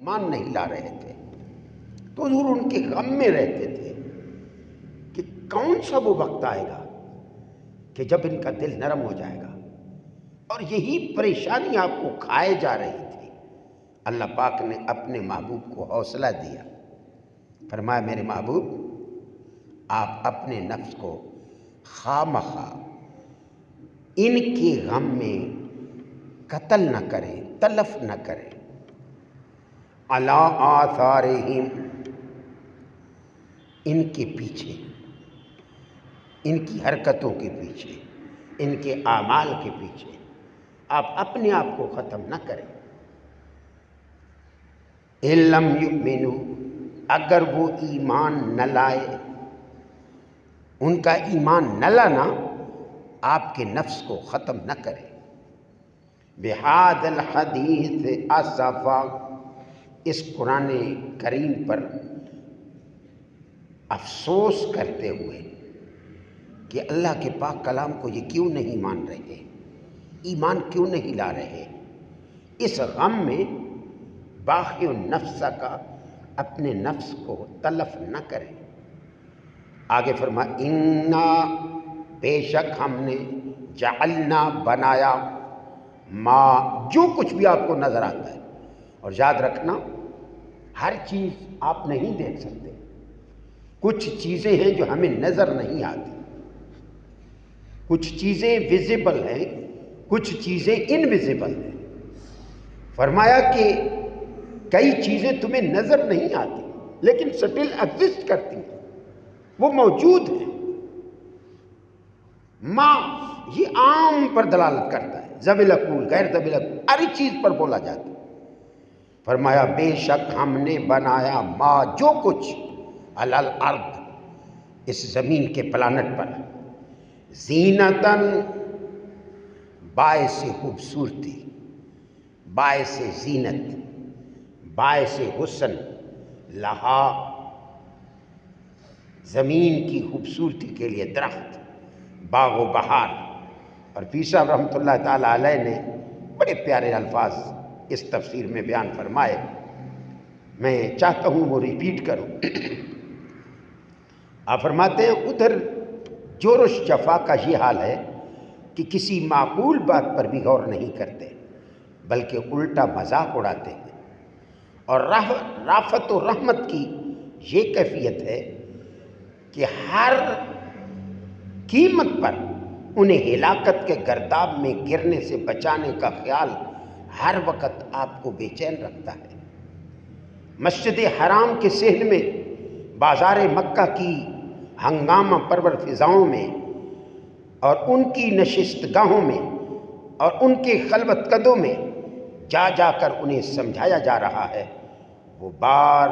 مان نہیں لا رہے تھے، تو حضور ان کے غم میں رہتے تھے کہ کون سا وہ وقت آئے گا کہ جب ان کا دل نرم ہو جائے گا، اور یہی پریشانی آپ کو کھائے جا رہی تھی۔ اللہ پاک نے اپنے محبوب کو حوصلہ دیا، فرمایا میرے محبوب آپ اپنے نفس کو خواہ ان کے غم میں قتل نہ کریں، تلف نہ کریں۔ علی آثارہم، ان کے پیچھے، ان کی حرکتوں کے پیچھے، ان کے اعمال کے پیچھے آپ اپنے آپ کو ختم نہ کریں۔ ان لم یؤمنوا، اگر وہ ایمان نہ لائے، ان کا ایمان نہ لانا آپ کے نفس کو ختم نہ کرے۔ بہذا الحدیث اسفا، اس قرآن کریم پر افسوس کرتے ہوئے کہ اللہ کے پاک کلام کو یہ کیوں نہیں مان رہے، ایمان کیوں نہیں لا رہے، اس غم میں باقی النفس کا اپنے نفس کو تلف نہ کرے۔ آگے فرمایا انا، بے شک ہم نے، جعلنا بنایا، ما، جو کچھ بھی آپ کو نظر آتا ہے، اور یاد رکھنا ہر چیز آپ نہیں دیکھ سکتے، کچھ چیزیں ہیں جو ہمیں نظر نہیں آتی، کچھ چیزیں ویزیبل ہیں، کچھ چیزیں انویزیبل ہیں۔ فرمایا کہ کئی چیزیں تمہیں نظر نہیں آتی لیکن سٹل ایگزسٹ کرتی ہیں، وہ موجود ہیں۔ ما، یہ عام پر دلالت کرتا ہے، ذوی العقول غیر ذوی العقول ہر چیز پر بولا جاتا ہے۔ فرمایا بے شک ہم نے بنایا ما، جو کچھ، علی الارض، اس زمین کے پلانٹ پر، زینتاً، باعث خوبصورتی، باعث زینت، باعث حسن، لہا، زمین کی خوبصورتی کے لیے درخت، باغ و بہار۔ اور پیر صاحب رحمۃ اللہ تعالیٰ علیہ نے بڑے پیارے الفاظ اس تفسیر میں بیان فرمائے، میں چاہتا ہوں وہ ریپیٹ کروں۔ آپ فرماتے ہیں ادھر جورش جفا کا یہ حال ہے کہ کسی معقول بات پر بھی غور نہیں کرتے بلکہ الٹا مذاق اڑاتے ہیں، اور رافت و رحمت کی یہ کیفیت ہے کہ ہر قیمت پر انہیں ہلاکت کے گرداب میں گرنے سے بچانے کا خیال ہر وقت آپ کو بے چین رکھتا ہے۔ مسجد حرام کے صحن میں، بازار مکہ کی ہنگامہ پرور فضاؤں میں، اور ان کی نشست گاہوں میں، اور ان کے خلوت قدوں میں جا جا کر انہیں سمجھایا جا رہا ہے۔ وہ بار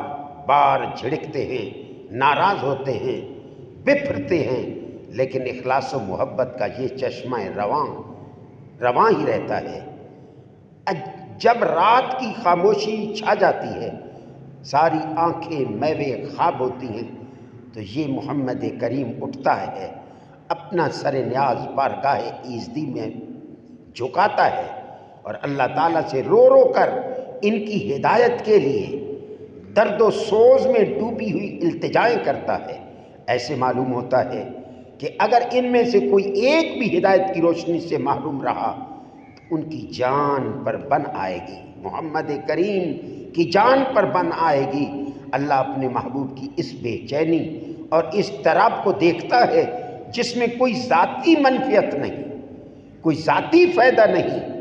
بار جھڑکتے ہیں، ناراض ہوتے ہیں، بپھرتے ہیں، لیکن اخلاص و محبت کا یہ چشمہ رواں ہی رہتا ہے۔ جب رات کی خاموشی چھا جاتی ہے، ساری آنکھیں میوے خواب ہوتی ہیں، تو یہ محمد کریم اٹھتا ہے، اپنا سر نیاز بارگاہ ایزدی میں جھکاتا ہے، اور اللہ تعالیٰ سے رو رو کر ان کی ہدایت کے لیے درد و سوز میں ڈوبی ہوئی التجائیں کرتا ہے۔ ایسے معلوم ہوتا ہے کہ اگر ان میں سے کوئی ایک بھی ہدایت کی روشنی سے محروم رہا تو ان کی جان پر بن آئے گی، محمد کریم کی جان پر بن آئے گی۔ اللہ اپنے محبوب کی اس بے چینی اور اس اضطراب کو دیکھتا ہے جس میں کوئی ذاتی منفعت نہیں، کوئی ذاتی فائدہ نہیں۔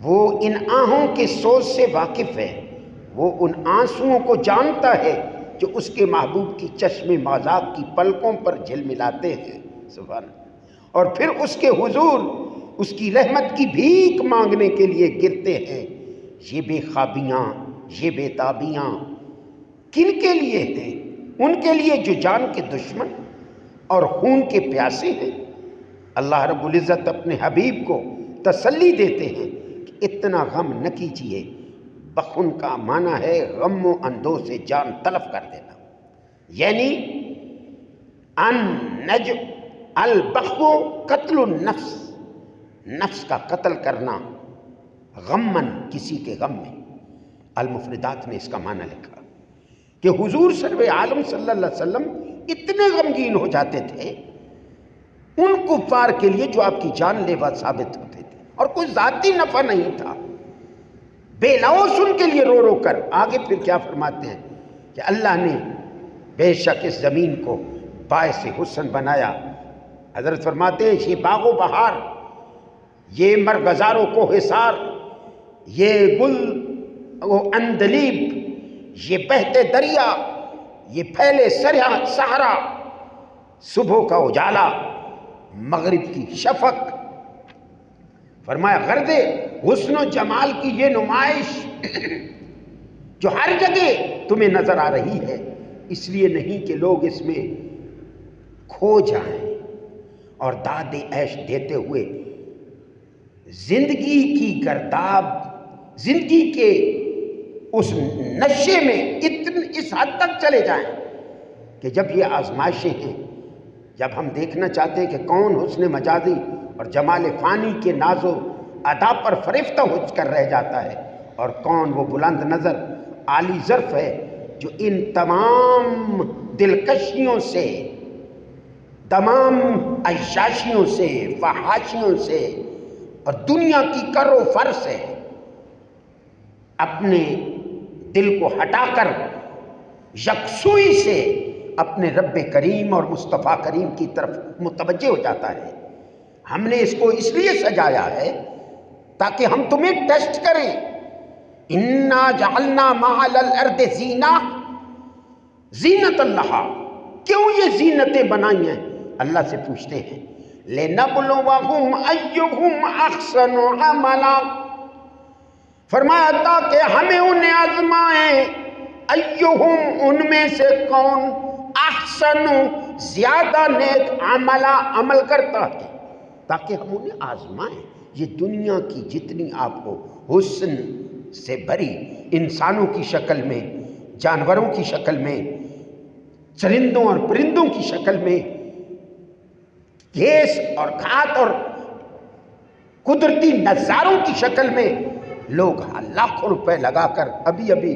وہ ان آہوں کے سوز سے واقف ہے، وہ ان آنسوؤں کو جانتا ہے جو اس کے محبوب کی چشم مذاق کی پلکوں پر جھلملاتے ہیں، سبحان اللہ، اور پھر اس کے حضور اس کی رحمت کی بھیک مانگنے کے لیے گرتے ہیں۔ یہ بے خوابیاں، یہ بے تابیاں کن کے لیے ہیں؟ ان کے لیے جو جان کے دشمن اور خون کے پیاسے ہیں۔ اللہ رب العزت اپنے حبیب کو تسلی دیتے ہیں کہ اتنا غم نہ کیجیے، بخن کا معنی ہے غم و اندوہ سے جان تلف کر دینا، یعنی البخو قتل النفس، نفس کا قتل کرنا، غمن، کسی کے غم میں، المفردات نے اس کا معنی لکھا کہ حضور سرور عالم صلی اللہ علیہ وسلم اتنے غمگین ہو جاتے تھے ان کفار کے لیے جو آپ کی جان لیوا ثابت ہوتے تھے، اور کوئی ذاتی نفع نہیں تھا، بے لوث ان کے لیے رو رو کر۔ آگے پھر کیا فرماتے ہیں کہ اللہ نے بے شک اس زمین کو باعث حسن بنایا۔ حضرت فرماتے ہیں یہ باغ و بہار، یہ مرغزار و کوہسار، یہ گل و اندلیب، یہ بہتے دریا، یہ پھیلے صحرا، صبح کا اجالا، مغرب کی شفق، فرمایا غرض حسن و جمال کی یہ نمائش جو ہر جگہ تمہیں نظر آ رہی ہے، اس لیے نہیں کہ لوگ اس میں کھو جائیں اور داد عیش دیتے ہوئے زندگی کی گرداب، زندگی کے اس نشے میں اس حد تک چلے جائیں کہ جب یہ آزمائشیں ہیں، جب ہم دیکھنا چاہتے ہیں کہ کون حسن مجازی اور جمال فانی کے ناز و ادا پر فریفتہ ہو کر رہ جاتا ہے، اور کون وہ بلند نظر عالی ظرف ہے جو ان تمام دلکشیوں سے، تمام عیاشیوں سے، فحاشیوں سے اور دنیا کی کر و فر سے اپنے دل کو ہٹا کر یکسوئی سے اپنے رب کریم اور مصطفیٰ کریم کی طرف متوجہ ہو جاتا ہے۔ ہم نے اس کو اس لیے سجایا ہے تاکہ ہم تمہیں ٹیسٹ کریں۔ اِنَّا جَعَلْنَا مَا عَلَى الْأَرْضِ زینت اللہ، کیوں یہ زینتیں بنائی ہیں؟ اللہ سے پوچھتے ہیں لِنَبْلُوَهُمْ أَيُّهُمْ أَحْسَنُ عَمَلًا، فرمایا تاکہ ہمیں انہیں آزمائیں، ایہم ان میں سے کون، احسن زیادہ نیک عمل کرتا ہے، تاکہ ہم انہیں آزمائیں۔ یہ دنیا کی جتنی آپ کو حسن سے بھری انسانوں کی شکل میں، جانوروں کی شکل میں، چرندوں اور پرندوں کی شکل میں، گھیس اور گھات اور قدرتی نظاروں کی شکل میں لوگ لاکھوں روپے لگا کر، ابھی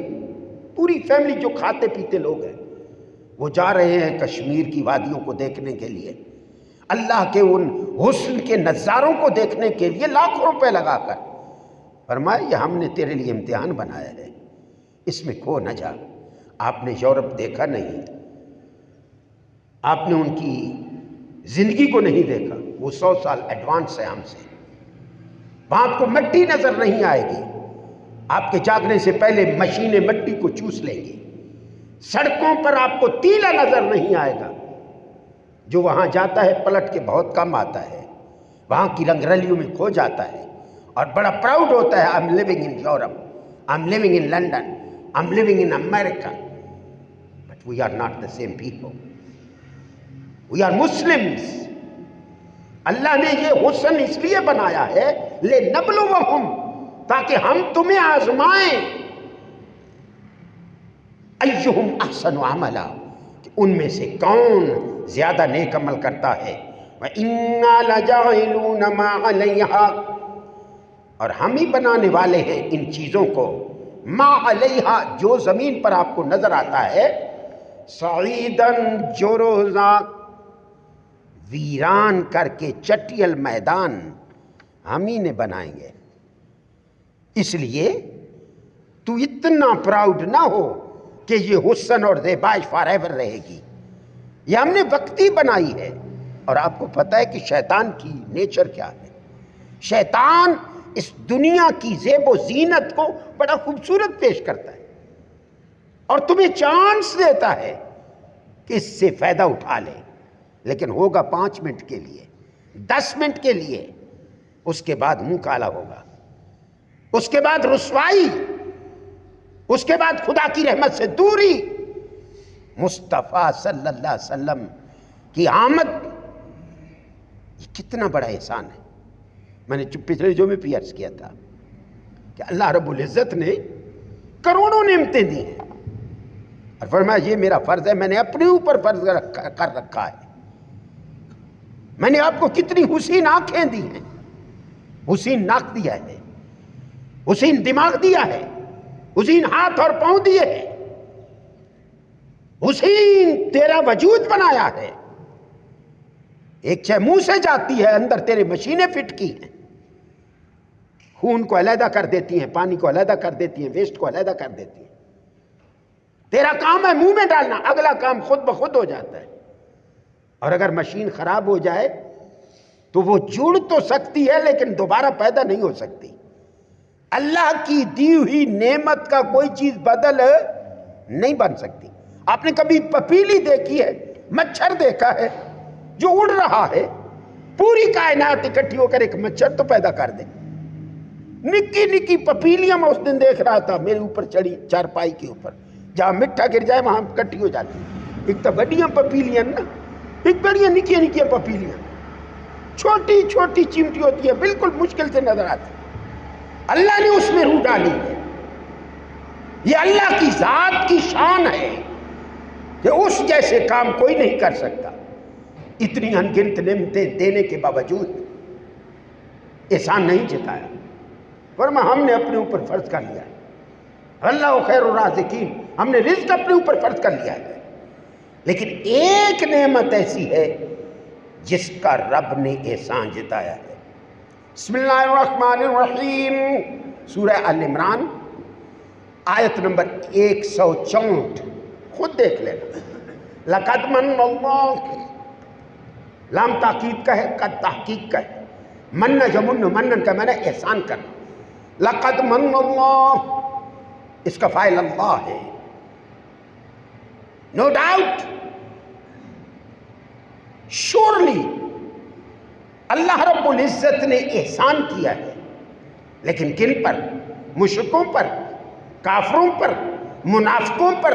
پوری فیملی جو کھاتے پیتے لوگ ہیں وہ جا رہے ہیں کشمیر کی وادیوں کو دیکھنے کے لیے، اللہ کے ان حسن کے نظاروں کو دیکھنے کے لیے لاکھوں روپے لگا کر۔ فرمایا یہ ہم نے تیرے لیے امتحان بنایا ہے، اس میں کھو نہ جا۔ آپ نے یورپ دیکھا نہیں، آپ نے ان کی زندگی کو نہیں دیکھا، وہ 100 سال ایڈوانس ہے ہم سے، وہاں آپ کو مٹی نظر نہیں آئے گی، آپ کے جاگنے سے پہلے مشینیں مٹی کو چوس لیں گی، سڑکوں پر آپ کو تیلا نظر نہیں آئے گا، جو وہاں جاتا ہے پلٹ کے بہت کم آتا ہے، وہاں کی رنگ رلیوں میں کھو جاتا ہے اور بڑا پراؤڈ ہوتا ہے I'm living in Europe, I'm living in London, I'm living in America. But we are not the same people. We are Muslims. اللہ نے یہ حسن اس لیے بنایا ہے لِنَبْلُوَهُمْ، تاکہ ہم تمہیں آزمائیں، ایہم احسن عملا، کہ ان میں سے کون زیادہ نیک عمل کرتا ہے، وَإِنَّا لَجَاعِلُونَ مَا عَلَيْهَا، اور ہم ہی بنانے والے ہیں ان چیزوں کو، ما علیہا جو زمین پر آپ کو نظر آتا ہے، صعیداً جرزا ویران کر کے چٹیل میدان ہم ہی نے بنائیں گے۔ اس لیے تو اتنا پراؤڈ نہ ہو کہ یہ حسن اور زیبائش فار ایور رہے گی، یہ ہم نے وقتی بنائی ہے۔ اور آپ کو پتہ ہے کہ شیطان کی نیچر کیا ہے، شیطان اس دنیا کی زیب و زینت کو بڑا خوبصورت پیش کرتا ہے اور تمہیں چانس دیتا ہے کہ اس سے فائدہ اٹھا لے، لیکن ہوگا 5 منٹ کے لیے، 10 منٹ کے لیے، اس کے بعد منہ کالا ہوگا، اس کے بعد رسوائی، اس کے بعد خدا کی رحمت سے دوری۔ مصطفیٰ صلی اللہ علیہ وسلم کی آمد یہ کتنا بڑا احسان ہے۔ میں نے پچھلے جو میں بھی عرض کیا تھا کہ اللہ رب العزت نے کروڑوں نعمتیں دی ہیں اور فرمایا یہ میرا فرض ہے، میں نے اپنے اوپر فرض کر رکھا ہے، میں نے آپ کو کتنی حسین آنکھیں دی ہیں، حسین ناک دیا ہے، حسین دماغ دیا ہے، اسی نے ہاتھ اور پاؤں دیے ہیں، اسی نے تیرا وجود بنایا ہے۔ ایک شے منہ سے جاتی ہے، اندر تیرے مشینیں فٹ کی ہیں، خون کو علیحدہ کر دیتی ہیں، پانی کو علیحدہ کر دیتی ہیں، ویسٹ کو علیحدہ کر دیتی ہیں۔ تیرا کام ہے منہ میں ڈالنا، اگلا کام خود بخود ہو جاتا ہے۔ اور اگر مشین خراب ہو جائے تو وہ جڑ تو سکتی ہے لیکن دوبارہ پیدا نہیں ہو سکتی۔ اللہ کی دی ہوئی نعمت کا کوئی چیز بدل نہیں بن سکتی۔ آپ نے کبھی پپیلی دیکھی ہے؟ مچھر دیکھا ہے جو اڑ رہا ہے؟ پوری کائنات اکٹھی ہو کر ایک مچھر تو پیدا کر دے۔ نکی نکی پپیلیاں میں اس دن دیکھ رہا تھا، میرے اوپر چڑھی چارپائی کے اوپر، جہاں مٹھا گر جائے وہاں اکٹھی ہو جاتی۔ ایک تو بڑیاں پپیلیاں نا، ایک بڑیاں نکیاں نکیاں پپیلیاں، چھوٹی چھوٹی چمٹی ہوتی ہے، بالکل مشکل سے نظر آتی۔ اللہ نے اس میں روح ڈالی ہے۔ یہ اللہ کی ذات کی شان ہے کہ اس جیسے کام کوئی نہیں کر سکتا۔ اتنی انگنت نعمتیں دینے کے باوجود احسان نہیں جتایا، ورنہ ہم نے اپنے اوپر فرض کر لیا ہے۔ اللہ خیر الرازقین، ہم نے رزق اپنے اوپر فرض کر لیا ہے، لیکن ایک نعمت ایسی ہے جس کا رب نے احسان جتایا ہے۔ بسم اللہ الرحمن الرحیم، سورہ آل عمران آیت نمبر 164، خود دیکھ لینا۔ لقد من اللہ، لام تاکید کا ہے، قد تحقیق کا ہے۔ من یمن، منن کا معنی احسان کرنا۔ لقد من اللہ، اس کا فاعل اللہ ہے۔ نو ڈاؤٹ، شورلی اللہ رب العزت نے احسان کیا ہے، لیکن کن پر؟ مشرکوں پر، کافروں پر، منافقوں پر،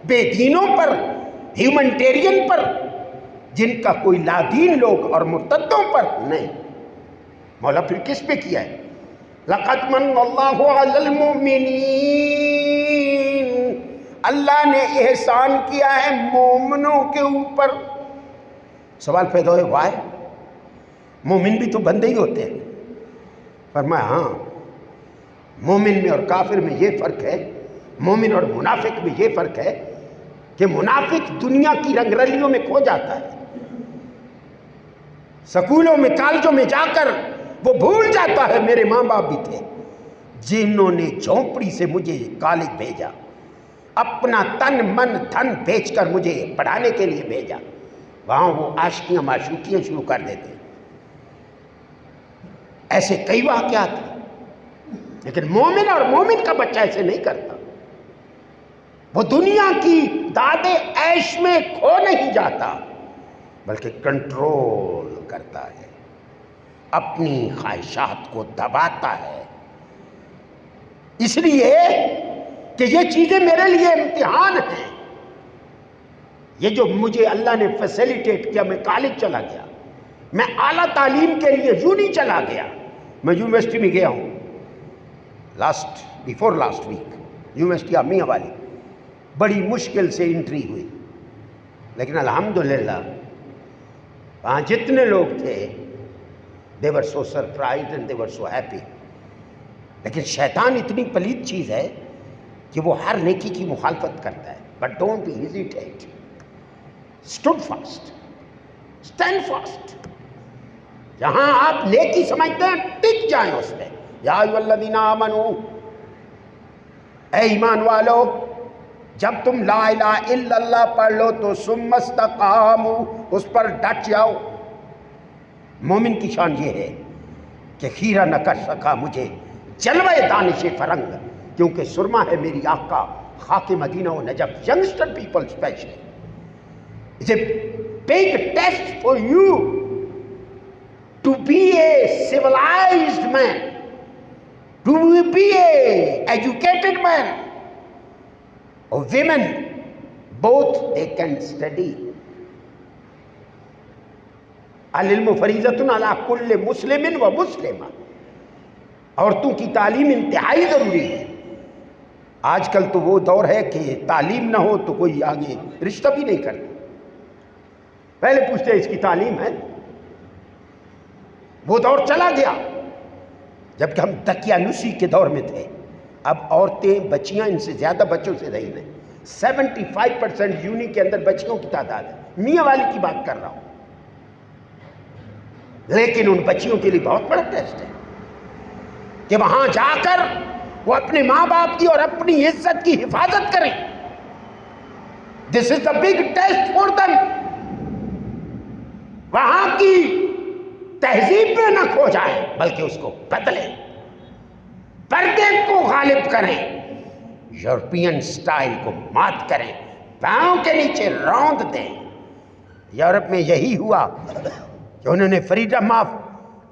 بے دینوں پر، ہیومنٹیرین پر، جن کا کوئی لا دین لوگ اور مرتدوں پر نہیں۔ مولا پھر کس پہ کیا ہے؟ لقد من اللہ علی المؤمنین، اللہ نے احسان کیا ہے مومنوں کے اوپر۔ سوال پیدا ہوئے، وائے؟ مومن بھی تو بندے ہی ہوتے ہیں۔ فرمایا ہاں، مومن میں اور کافر میں یہ فرق ہے، مومن اور منافق میں یہ فرق ہے کہ منافق دنیا کی رنگ رلیوں میں کھو جاتا ہے، سکولوں میں کالجوں میں جا کر وہ بھول جاتا ہے میرے ماں باپ بھی تھے جنہوں نے جھونپڑی سے مجھے کالج بھیجا، اپنا تن من دھن بیچ کر مجھے پڑھانے کے لیے بھیجا، وہاں وہ عاشقیاں معشوقیاں شروع کر دیتے۔ ایسے کئی واقعات ہیں، لیکن مومن اور مومن کا بچہ ایسے نہیں کرتا۔ وہ دنیا کی داد عیش میں کھو نہیں جاتا، بلکہ کنٹرول کرتا ہے، اپنی خواہشات کو دباتا ہے، اس لیے کہ یہ چیزیں میرے لیے امتحان ہیں۔ یہ جو مجھے اللہ نے فیسیلیٹیٹ کیا، میں کالج چلا گیا، میں اعلیٰ تعلیم کے لیے یونی چلا گیا، میں یونیورسٹی میں گیا ہوں before last week, university of Mianwali, بڑی مشکل سے انٹری ہوئی، لیکن الحمدللہ وہاں جتنے لوگ تھے they were so surprised and they were so happy۔ لیکن شیطان اتنی پلید چیز ہے کہ وہ ہر نیکی کی مخالفت کرتا ہے۔ but don't be hesitate، stood fast، stand fast، جہاں آپ نیکی سمجھتے ہیں ٹک جائیں اس میں۔ یا ایھا الذین آمنوا، اے ایمان والو، جب تم لا الہ الا اللہ پڑھ لو تو ثم استقاموا، اس پر ڈٹ جاؤ۔ مومن کی شان یہ ہے کہ خیرہ نہ کر سکا مجھے جلوہ دانش فرنگ، کیونکہ سرما ہے میری آنکھ کا، خاک مدینہ و نجف۔ Youngster people specially, it's a big test for you to be a civilized man, to be a educated man, or women, both they can study۔ العلم فریضۃ علی کل مسلم و مسلمہ، عورتوں کی تعلیم انتہائی ضروری ہے۔ آج کل تو وہ دور ہے کہ تعلیم نہ ہو تو کوئی آگے رشتہ بھی نہیں کرتا، پہلے پوچھتے اس کی تعلیم ہے۔ وہ دور چلا گیا جبکہ ہم دقیانوسی کے دور میں تھے، اب عورتیں بچیاں ان سے زیادہ بچوں سے رہی نہیں. 75% یونی کے اندر بچیوں کی تعداد ہے. میاں والی کی بات کر رہا ہوں. لیکن ان بچیوں کے لیے بہت بڑا ٹیسٹ ہے کہ وہاں جا کر وہ اپنے ماں باپ کی اور اپنی عزت کی حفاظت کریں. This is the big test for them. وہاں کی تہذیب میں نہ کھو جائیں بلکہ اس کو بدلیں, پردے کو غالب کریں, یورپین سٹائل کو مات کریں, پاؤں کے نیچے روند دیں. یورپ میں یہی ہوا کہ انہوں نے freedom of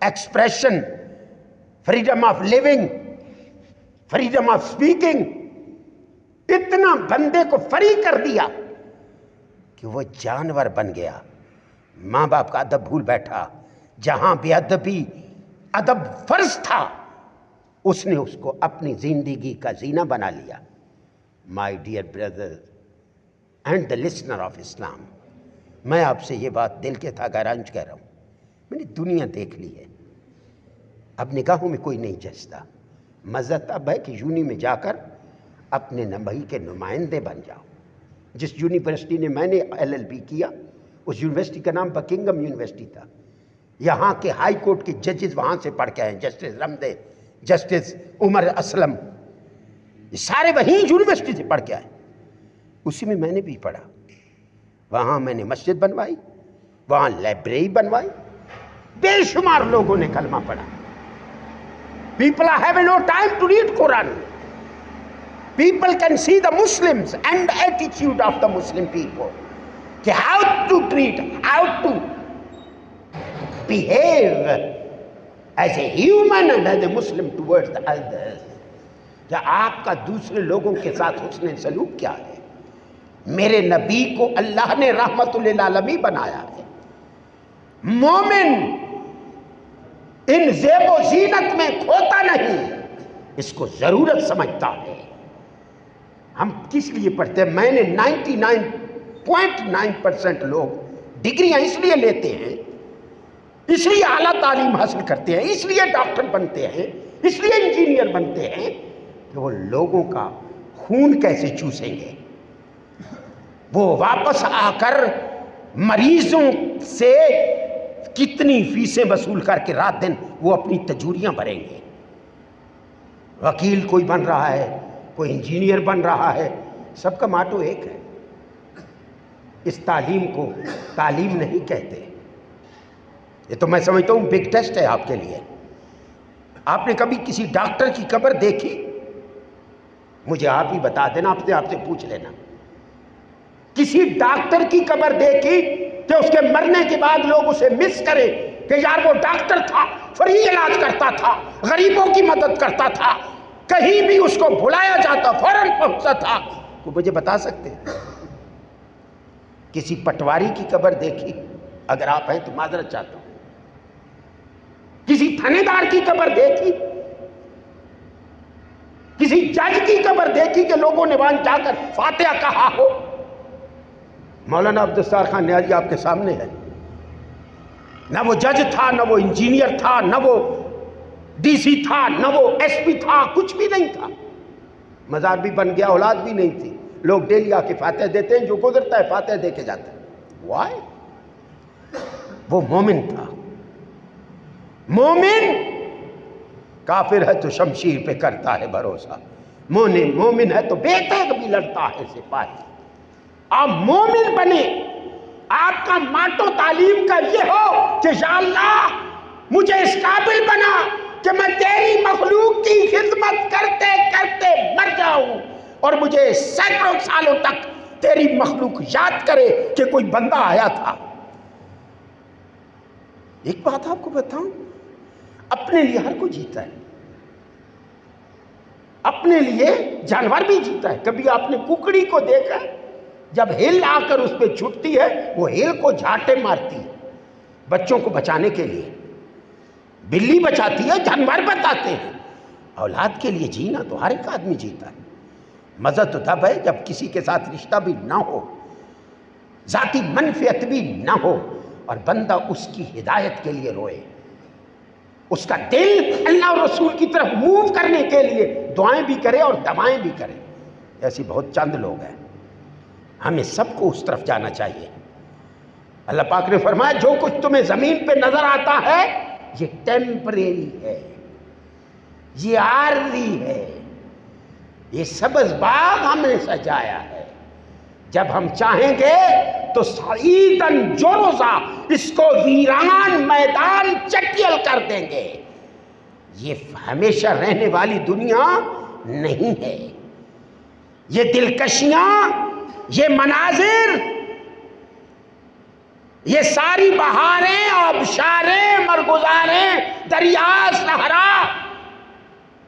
expression, freedom of living, freedom of speaking اتنا بندے کو فری کر دیا کہ وہ جانور بن گیا. ماں باپ کا ادب بھول بیٹھا. جہاں بے ادبی ادب فرض تھا اس نے اس کو اپنی زندگی کا زینہ بنا لیا. My dear brother and the listener of Islam, میں آپ سے یہ بات دل کے تھا گہرانچ کہہ رہا ہوں. میں نے دنیا دیکھ لی ہے, اب نگاہوں میں کوئی نہیں جچتا. مزہ تب ہے کہ یونی میں جا کر اپنے نبی کے نمائندے بن جاؤ. جس یونیورسٹی نے میں نے LLB کیا اس یونیورسٹی کا نام بکنگم یونیورسٹی تھا. یہاں کے ہائی کورٹ کے ججز وہاں سے پڑھ کے آئے, جسٹس رمدے, جسٹس عمر اسلم, یہ سارے وہیں یونیورسٹی سے پڑھ کے آئے. اسی میں نے بھی پڑھا. وہاں میں نے مسجد بنوائی, وہاں لائبریری بنوائی, بے شمار لوگوں نے کلمہ پڑھا. People are having no time to read Quran. People can see the Muslims and the attitude of the Muslim people. How to treat, how to behave as a human and as a Muslim towards the others. کہ آپ کا دوسرے لوگوں کے ساتھ حسن سلوک کیا ہے. میرے نبی کو اللہ نے رحمت للعالمین بنایا ہے. مومن ان زیب و زینت میں کھوتا نہیں, اس کو ضرورت سمجھتا ہے. ہم کس لیے پڑھتے ہیں؟ میں نے 99.9% لوگ ڈگریاں اس لیے لیتے ہیں, اس لیے اعلیٰ تعلیم حاصل کرتے ہیں, اس لیے ڈاکٹر بنتے ہیں, اس لیے انجینئر بنتے ہیں کہ وہ لوگوں کا خون کیسے چوسیں گے. وہ واپس آ کر مریضوں سے کتنی فیسیں وصول کر کے رات دن وہ اپنی تجوریاں بھریں گے. وکیل کوئی بن رہا ہے, کوئی انجینئر بن رہا ہے, سب کا ماٹو ایک ہے. اس تعلیم کو تعلیم نہیں کہتے. یہ تو میں سمجھتا ہوں بگ ٹیسٹ ہے آپ کے لیے. آپ نے کبھی کسی ڈاکٹر کی قبر دیکھی؟ مجھے آپ ہی بتا دینا, آپ سے پوچھ لینا. کسی ڈاکٹر کی قبر دیکھی کہ اس کے مرنے کے بعد لوگ اسے مس کریں کہ یار وہ ڈاکٹر تھا, فری علاج کرتا تھا, غریبوں کی مدد کرتا تھا, کہیں بھی اس کو بلایا جاتا فوراً پہنچتا تھا؟ وہ مجھے بتا سکتے ہیں؟ کسی پٹواری کی قبر دیکھی؟ اگر آپ ہیں تو معذرت چاہتا ہوں. کسی تھانے دار کی قبر دیکھی؟ کسی جج کی قبر دیکھی کہ لوگوں نے وہاں جا کر فاتحہ کہا ہو؟ مولانا عبدالستار خان نیازی آپ کے سامنے ہے. نہ وہ جج تھا, نہ وہ انجینئر تھا, نہ وہ DC تھا, نہ وہ SP تھا, کچھ بھی نہیں تھا. مزار بھی بن گیا, اولاد بھی نہیں تھی. لوگ ڈیلی آ کے فاتحہ دیتے ہیں, جو گزرتا ہے فاتحہ دے کے جاتا ہے. وائی؟ وہ مومن تھا. مومن کافر ہے تو شمشیر پہ کرتا ہے بھروسہ, مومن ہے تو بے تگ بھی لڑتا ہے سپاہی. آپ مومن بنے, آپ کا ماٹو تعلیم کا یہ ہو کہ یا اللہ مجھے اس قابل بنا کہ میں تیری مخلوق کی خدمت کرتے کرتے مر جاؤں, اور مجھے سینکڑوں سالوں تک تیری مخلوق یاد کرے کہ کوئی بندہ آیا تھا. ایک بات آپ کو بتاؤں, اپنے لیے ہر کوئی جیتا ہے, اپنے لیے جانور بھی جیتا ہے. کبھی آپ نے ککڑی کو دیکھا؟ جب ہل آ کر اس پہ چھٹتی ہے وہ ہل کو جھاٹے مارتی ہے بچوں کو بچانے کے لیے. بلی بچاتی ہے, جانور بتاتے ہیں. اولاد کے لیے جینا تو ہر ایک آدمی جیتا ہے. مزہ تو تب ہے جب کسی کے ساتھ رشتہ بھی نہ ہو, ذاتی منفعت بھی نہ ہو, اور بندہ اس کی ہدایت کے لیے روئے, اس کا دل اللہ اور رسول کی طرف موو کرنے کے لیے دعائیں بھی کرے اور دوائیں بھی کرے. ایسی بہت چند لوگ ہیں. ہمیں سب کو اس طرف جانا چاہیے. اللہ پاک نے فرمایا جو کچھ تمہیں زمین پہ نظر آتا ہے یہ ٹیمپریری ہے، یہ عارضی ہے. یہ سبز باغ ہم نے سجایا ہے، جب ہم چاہیں گے تو سعیدن جرزا اس کو ویران میدان چٹیل کر دیں گے. یہ ہمیشہ رہنے والی دنیا نہیں ہے. یہ دلکشیاں، یہ مناظر، یہ ساری بہاریں، آبشاریں، مرغزاریں، دریا، صحرا،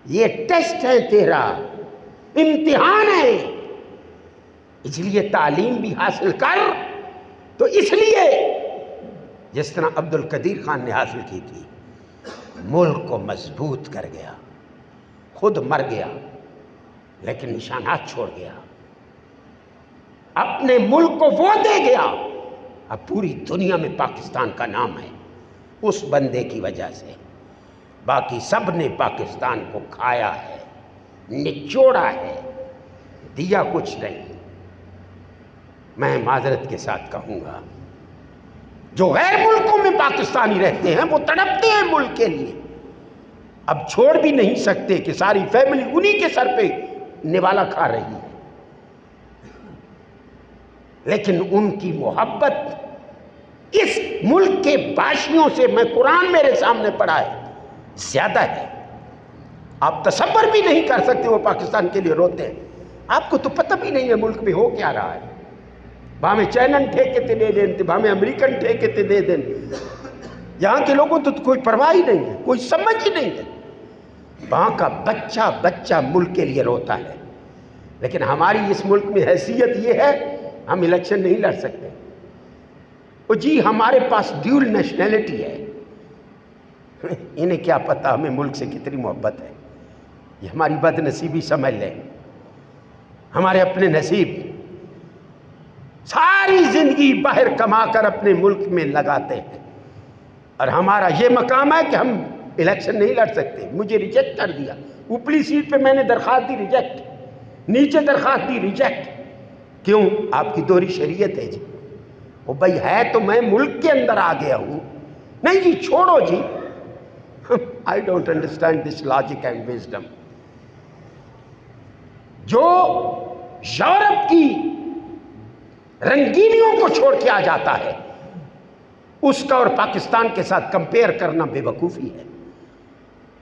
یہ ٹیسٹ ہے تیرا، امتحان ہے. اس لیے تعلیم بھی حاصل کر. تو اس لیے جس طرح عبد القدیر خان نے حاصل کی تھی، ملک کو مضبوط کر گیا، خود مر گیا لیکن نشانات چھوڑ گیا، اپنے ملک کو وہ دے گیا. اب پوری دنیا میں پاکستان کا نام ہے اس بندے کی وجہ سے. باقی سب نے پاکستان کو کھایا ہے، نچوڑا ہے، دیا کچھ نہیں. میں معذرت کے ساتھ کہوں گا جو غیر ملکوں میں پاکستانی رہتے ہیں وہ تڑپتے ہیں ملک کے لیے. اب چھوڑ بھی نہیں سکتے کہ ساری فیملی انہی کے سر پہ نوالا کھا رہی ہے. لیکن ان کی محبت اس ملک کے باشیوں سے، میں قرآن میرے سامنے پڑھا ہے، زیادہ ہے. آپ تصور بھی نہیں کر سکتے وہ پاکستان کے لیے روتے ہیں. آپ کو تو پتہ بھی نہیں ہے ملک میں ہو کیا رہا ہے. بھامے چینن ٹھیکے تے دے دیں، بھامے امریکن ٹھیکے تے دے دیں. یہاں کے لوگوں تو کوئی پرواہ ہی نہیں ہے، کوئی سمجھ ہی نہیں ہے. وہاں کا بچہ بچہ ملک کے لیے روتا ہے. لیکن ہماری اس ملک میں حیثیت یہ ہے ہم الیکشن نہیں لڑ سکتے. جی ہمارے پاس ڈیول نیشنلٹی ہے. انہیں کیا پتہ ہمیں ملک سے کتنی محبت ہے. یہ ہماری بد نصیبی سمجھ لیں. ہمارے اپنے نصیب ساری زندگی باہر کما کر اپنے ملک میں لگاتے ہیں، اور ہمارا یہ مقام ہے کہ ہم الیکشن نہیں لڑ سکتے. مجھے ریجیکٹ کر دیا. اوپری سیٹ پہ میں نے درخواست دی، ریجیکٹ. نیچے درخواست دی، ریجیکٹ. کیوں؟ آپ کی دوہری شریعت ہے. جی وہ بھائی ہے تو میں ملک کے اندر آ گیا ہوں. نہیں جی چھوڑو جی. I don't understand this logic and wisdom. جو یورپ کی رنگینیوں کو چھوڑ کے آ جاتا ہے اس کا اور پاکستان کے ساتھ کمپیئر کرنا بے وقوفی ہے.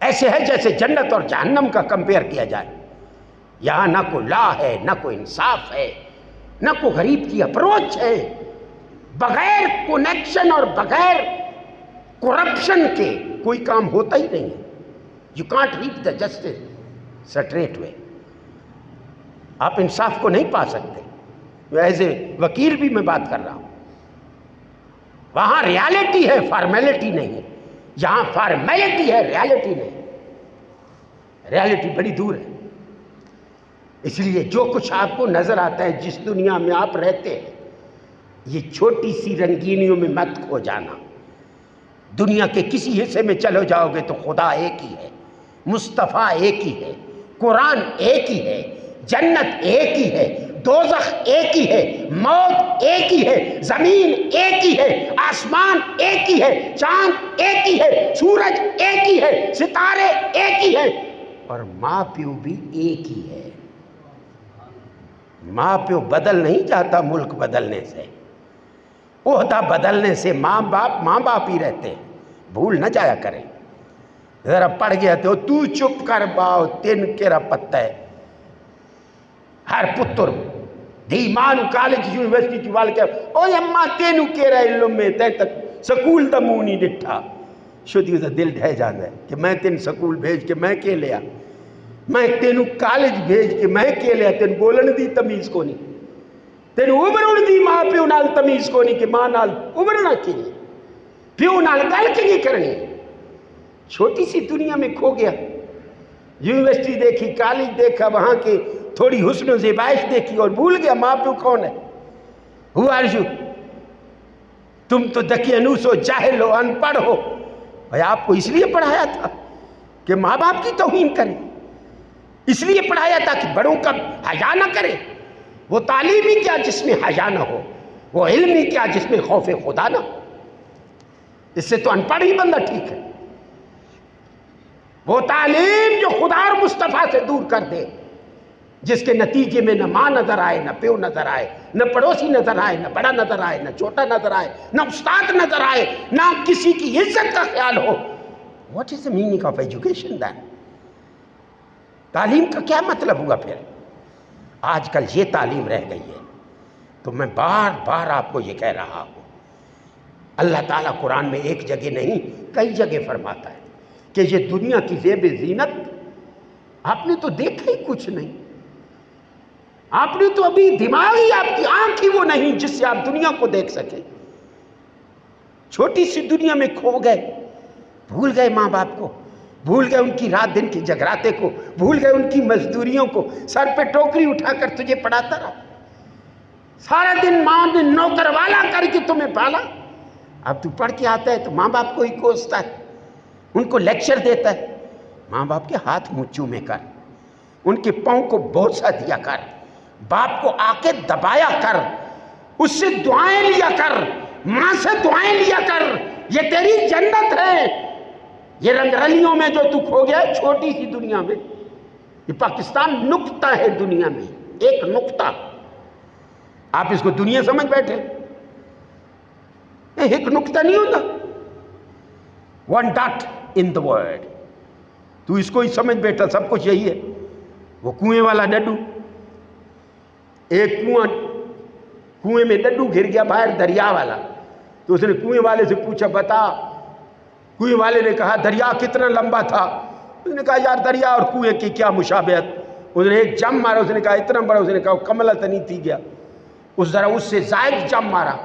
ایسے ہے جیسے جنت اور جہنم کا کمپیئر کیا جائے. یہاں نہ کوئی لا ہے، نہ کوئی انصاف ہے، نہ کوئی غریب کی اپروچ ہے. بغیر کنیکشن اور بغیر کرپشن کے کوئی کام ہوتا ہی نہیں ہے. You can't reach the justice straight way. آپ انصاف کو نہیں پا سکتے. ایز اے وکیل بھی میں بات کر رہا ہوں. وہاں ریالٹی ہے، فارمیلٹی نہیں ہے. یہاں فارمیلٹی ہے، ریالٹی نہیں. ریالٹی بڑی دور ہے. اس لیے جو کچھ آپ کو نظر آتا ہے جس دنیا میں آپ رہتے ہیں، یہ چھوٹی سی رنگینیوں میں مت کھو جانا. دنیا کے کسی حصے میں چلو جاؤ گے تو خدا ایک ہی ہے، مصطفیٰ ایک ہی ہے، قرآن ایک ہی ہے، جنت ایک ہی ہے، دوزخ ایک ہی ہے، موت ایک ہی ہے، زمین ایک ہی ہے، آسمان ایک ہی ہے، چاند ایک ہی ہے، سورج ایک ہی ہے، ستارے ایک ہی ہیں، اور ماں پیو بھی ایک ہی ہے. ماں پیو بدل نہیں جاتا ملک بدلنے سے، عہدہ بدلنے سے. ماں باپ ہی رہتے ہیں. بھول نہ جایا کریں. ذرا پڑھ گیا تو چپ کر باؤ تین کیرا پتہ ہے. ہر پتر دی ماں کالج یونیورسٹی چوال کے او اماں تینوں کیرا علم میں تے تک سکول دا منہ نہیں ڈٹھا. شدی دا دل ڈھہ جاتا ہے کہ میں تین سکول بھیج کے میں کے لیا، میں تینوں کالج بھیج کے میں کے لیا. تین بولن دی تمیز کو نہیں، تین ابرن دی ماں پیو نال تمیز کو نہیں کہ ماں نال ابرنا کی پیو نال گل کی کرنی. چھوٹی سی دنیا میں کھو گیا. یونیورسٹی دیکھی، کالج دیکھا، وہاں کی تھوڑی حسن و زیبائش دیکھی اور بھول گیا ماں پیو کون ہے. Who are you? تم تو دقیانوس ہو، جاہل ہو، ان پڑھ ہو. بھائی آپ کو اس لیے پڑھایا تھا کہ ماں باپ کی توہین کریں، اس لیے پڑھایا تھا کہ بڑوں کا حیا نہ کرے؟ وہ تعلیم ہی کیا جس میں حیا نہ ہو، وہ علم ہی کیا جس میں خوف خدا نہ ہو؟ اس سے تو ان پڑھ ہی بندہ ٹھیک ہے۔ وہ تعلیم جو خدا اور مصطفیٰ سے دور کر دے، جس کے نتیجے میں نہ ماں نظر آئے، نہ پیو نظر آئے، نہ پڑوسی نظر آئے، نہ بڑا نظر آئے، نہ چھوٹا نظر آئے، نہ استاد نظر آئے، نہ کسی کی عزت کا خیال ہو۔ What is the meaning of education then؟ تعلیم کا کیا مطلب ہوا پھر؟ آج کل یہ تعلیم رہ گئی ہے۔ تو میں بار بار آپ کو یہ کہہ رہا ہوں، اللہ تعالیٰ قرآن میں ایک جگہ نہیں کئی جگہ فرماتا ہے کہ یہ دنیا کی زیب زینت آپ نے تو دیکھا ہی کچھ نہیں، آپ نے تو ابھی دماغ ہی، آپ کی آنکھ ہی وہ نہیں جس سے آپ دنیا کو دیکھ سکیں۔ چھوٹی سی دنیا میں کھو گئے، بھول گئے ماں باپ کو، بھول گئے ان کی رات دن کے جگراتے کو، بھول گئے ان کی مزدوریوں کو، سر پہ ٹوکری اٹھا کر تجھے پڑھاتا رہا، سارا دن ماں نے نوکر والا کر کے تمہیں پالا۔ اب تو پڑھ کے آتا ہے تو ماں باپ کو ہی کوستا ہے، ان کو لیکچر دیتا ہے۔ ماں باپ کے ہاتھ منہ چومے کر، ان کے پاؤں کو بوسہ دیا کر، باپ کو آ کے دبایا کر، اس سے دعائیں لیا کر، ماں سے دعائیں لیا کر۔ یہ تیری جنت ہے۔ یہ رنگ رلیوں میں جو تو کھو گیا ہے چھوٹی سی دنیا میں، یہ پاکستان نقطہ ہے دنیا میں، ایک نقطہ۔ آپ اس کو دنیا سمجھ بیٹھے، ایک نقطہ نہیں ہوتا، one dot in the world. تو اس کو ہی سمجھ بیٹھا سب کچھ یہی ہے۔ وہ کنویں والا ڈڈو، ایک کنویں میں ڈڈو گر گیا باہر دریا والا، تو اس نے کنویں والے سے پوچھا بتا، کنویں والے نے کہا دریا کتنا لمبا تھا؟ اس نے کہا یار دریا اور کنویں کی کیا مشابہت؟ اس نے ایک جم مارا، اس نے کہا اتنا بڑا، اس نے کہا کملا تنی تھی گیا، اس ذرا اس سے زائد جم مارا،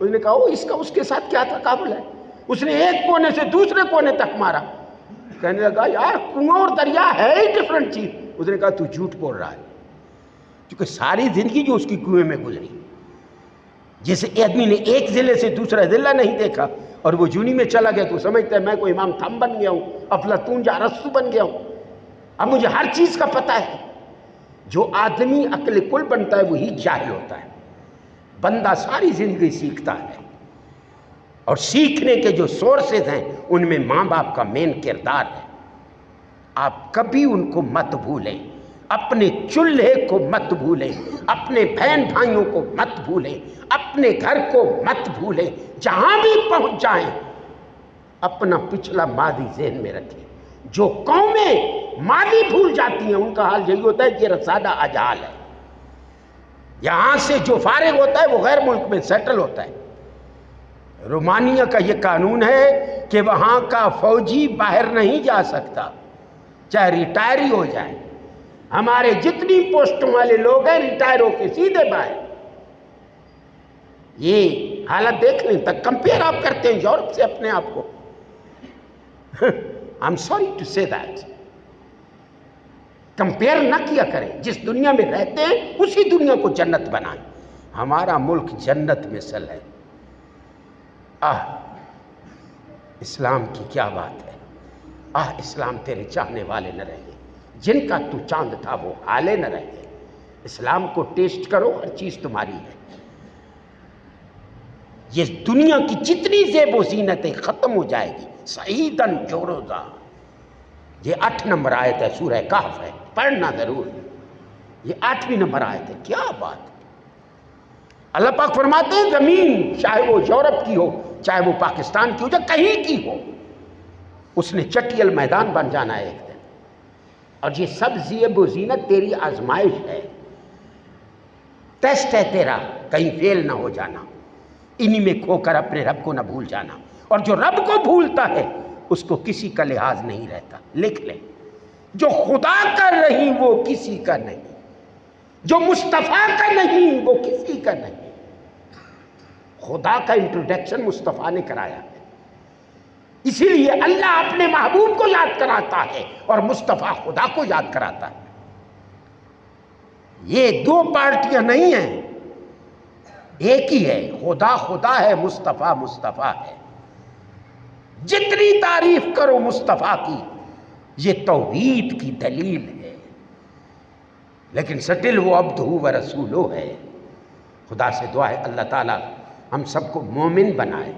اس نے کہا اس کا اس کے ساتھ کیا تقابل ہے؟ اس نے ایک کونے سے دوسرے کونے تک مارا، کہنے لگا یار کنواں اور دریا ہے ہی ڈفرنٹ چیز۔ اس نے کہا تو جھوٹ بول رہا ہے، کیونکہ ساری زندگی جو اس کی کنویں میں گزری، جس آدمی نے ایک ضلع سے دوسرا ضلع نہیں دیکھا اور وہ جونی میں چلا گیا تو سمجھتا ہے میں کوئی امام تھم بن گیا ہوں، افلاطون یا ارسطو بن گیا ہوں، اب مجھے ہر چیز کا پتہ ہے۔ جو آدمی عقل کل بنتا ہے وہی جاہل ہوتا ہے۔ بندہ ساری زندگی سیکھتا ہے، اور سیکھنے کے جو سورسز ہیں ان میں ماں باپ کا مین کردار ہے۔ آپ کبھی ان کو مت بھولیں، اپنے چولہے کو مت بھولیں، اپنے بہن بھائیوں کو مت بھولیں، اپنے گھر کو مت بھولیں، جہاں بھی پہنچ جائیں اپنا پچھلا ماضی ذہن میں رکھیں۔ جو قومیں ماضی بھول جاتی ہیں ان کا حال یہی ہوتا ہے کہ یہ رسادہ اجال ہے۔ یہاں سے جو فارغ ہوتا ہے وہ غیر ملک میں سیٹل ہوتا ہے۔ رومانیہ کا یہ قانون ہے کہ وہاں کا فوجی باہر نہیں جا سکتا چاہے ریٹائر ہی ہو جائے۔ ہمارے جتنی پوسٹوں والے لوگ ہیں ریٹائر ہو کے سیدھے باہر۔ یہ حالت دیکھ لیں، تک کمپیئر آپ کرتے ہیں یورپ سے اپنے آپ کو۔ I'm sorry to say that۔ Compare نہ کیا کریں، جس دنیا میں رہتے ہیں اسی دنیا کو جنت بنائیں۔ ہمارا ملک جنت مثل ہے۔ اسلام کی کیا بات ہے۔ اسلام تیرے چاہنے والے نہ رہے، جن کا تو چاند تھا وہ حالے نہ رہے۔ اسلام کو ٹیسٹ کرو، ہر چیز تمہاری ہے۔ یہ دنیا کی جتنی زیب و زینتیں ختم ہو جائے گی۔ سعیدن جوروزا، یہ 8 نمبر آیت ہے، سورہ کہف ہے، پڑھنا ضرور۔ یہ 8ویں نمبر آیت ہے، کیا بات ہے۔ اللہ پاک فرماتے ہیں زمین چاہے وہ یورپ کی ہو، چاہے وہ پاکستان کی ہو، چاہے کہیں کی ہو، اس نے چٹیل میدان بن جانا ہے ایک دن۔ اور یہ سب زیب و زینت تیری آزمائش ہے، ٹیسٹ ہے تیرا، کہیں فیل نہ ہو جانا، انہی میں کھو کر اپنے رب کو نہ بھول جانا۔ اور جو رب کو بھولتا ہے اس کو کسی کا لحاظ نہیں رہتا۔ لکھ لیں، جو خدا کا نہیں وہ کسی کا نہیں، جو مصطفیٰ کا نہیں وہ کسی کا نہیں۔ خدا کا انٹروڈکشن مصطفیٰ نے کرایا ہے، اسی لیے اللہ اپنے محبوب کو یاد کراتا ہے اور مصطفیٰ خدا کو یاد کراتا ہے۔ یہ 2 پارٹیاں نہیں ہیں، ایک ہی ہے۔ خدا خدا ہے، مصطفیٰ مصطفیٰ ہے۔ جتنی تعریف کرو مصطفیٰ کی یہ توحید کی دلیل ہے، لیکن سٹل وہ عبدہ و رسولہ ہے۔ خدا سے دعا ہے اللہ تعالیٰ ہم سب کو مومن بنائے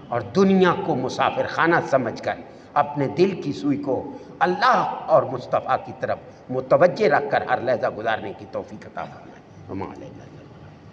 اور دنیا کو مسافر خانہ سمجھ کر اپنے دل کی سوئی کو اللہ اور مصطفیٰ کی طرف متوجہ رکھ کر ہر لحظہ گزارنے کی توفیق عطا فرمائے۔